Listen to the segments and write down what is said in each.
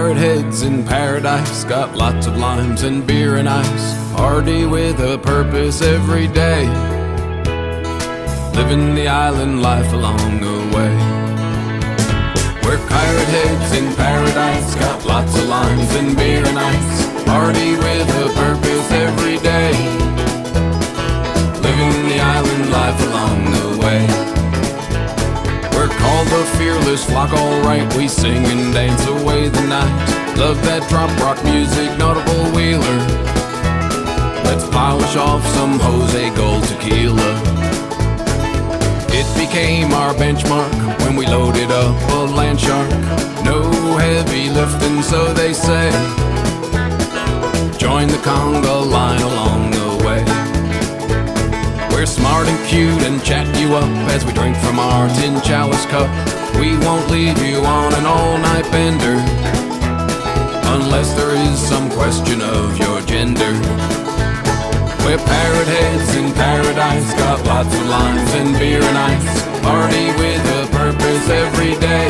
Parrotheads in paradise, got lots of limes and beer and ice. Party with a purpose every day, living the island life along the way. We're Parrotheads in paradise, got lots of limes and beer and ice. Party with a purpose every day, living the island life along the way. We're called the fearless flock, alright. We sing and dance away the night. Love that drop rock music, notable wheeler. Let's polish off some Jose Gold tequila. It became our benchmark when we loaded up a land shark. No heavy lifting, so they say. Join the conga line along the way. We're smart and cute and chat you up as we drink from our tin chalice cup. We won't leave you on an all-night bender unless there is some question of your gender. We're Parrotheads in paradise, got lots of limes and beer and ice. Party with a purpose every day,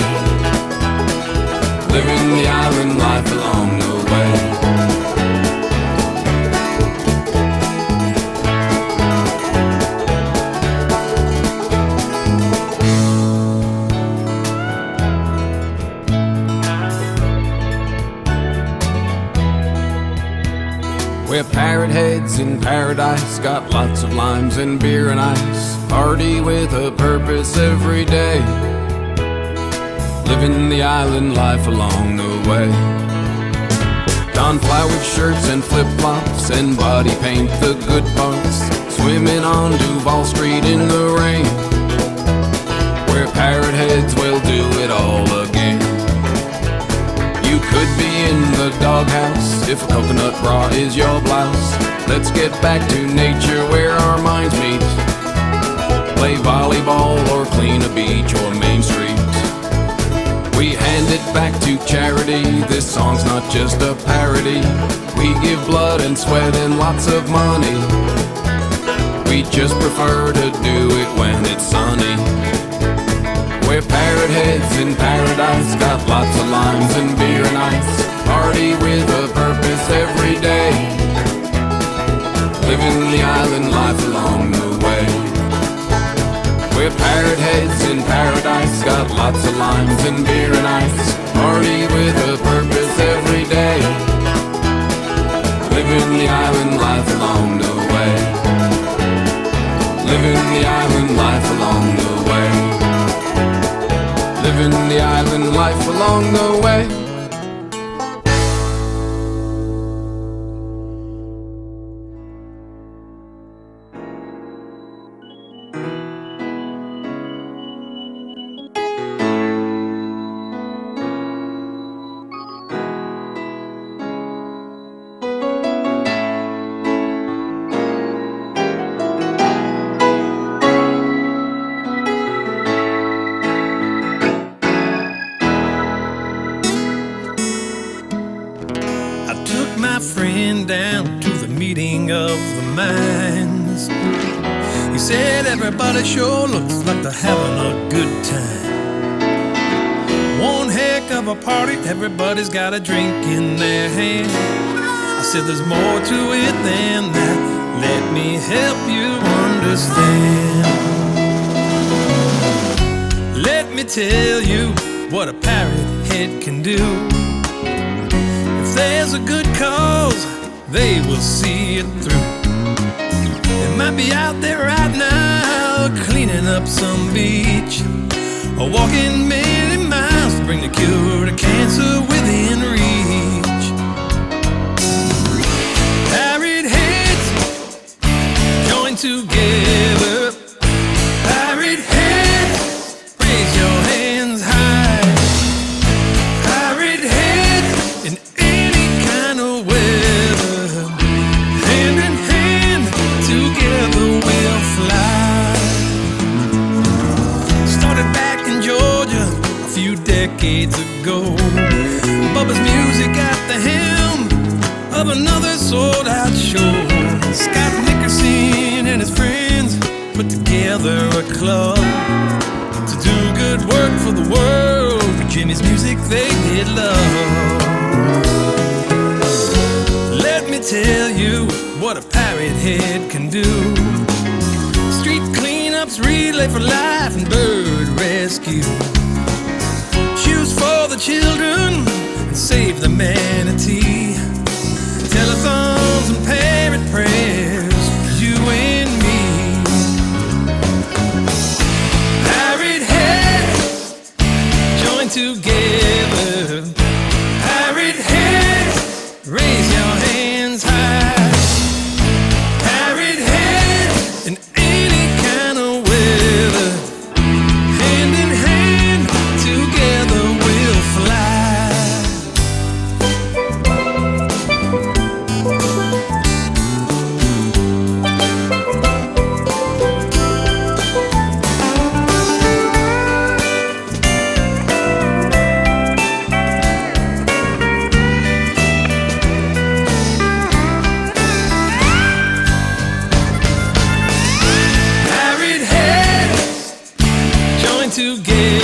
living the island life along the way. We're Parrotheads in paradise, got lots of limes and beer and ice. Party with a purpose every day, living the island life along the way. Don flowered shirts and flip-flops and body paint the good parts. Swimming on Duval Street in the rain. We're Parrotheads, we'll do it all again. You could be in the doghouse if a coconut bra is your blouse. Let's get back to nature where our minds meet. Play volleyball or clean a beach or Main Street. We hand it back to charity. This song's not just a parody. We give blood and sweat and lots of money. We just prefer to do it when it's sunny. We're Parrotheads in paradise, got lots of limes and beer and ice. Party with a purpose every day, living the island life along the way. We're Parrotheads in paradise, got lots of limes and beer and ice. Party with a purpose every day, living the island life along the way. Living the island life along the way. Living the island life along the way. Down to the meeting of the minds. He said everybody sure looks like they're having a good time. One heck of a party, everybody's got a drink in their hand. I said there's more to it than that, let me help you understand. Let me tell you what a parrot head can do. If there's a good cause, they will see it through. They might be out there right now cleaning up some beach, or walking many miles to bring the cure to cancer within reach. Parrot heads join together. Parrot heads, raise your hands high. Parrot heads in any kind of weather, hand in hand, together we'll fly. Started back in Georgia a few decades ago. Bubba's music at the helm of another sold-out show. Scott Nickerson and his friends put together a club to do good work for the world. Jimmy's music they did love. tell you what a parrot head can do. Street cleanups, relay for life, and bird rescue. Shoes for the children and save the manatee. Telethons and parrot prayers for you and me. Parrot heads join together. Parrot heads, raise your hands high. Parrot heads in any kind of weather. Hand in hand, together we'll fly. Parrot heads join together.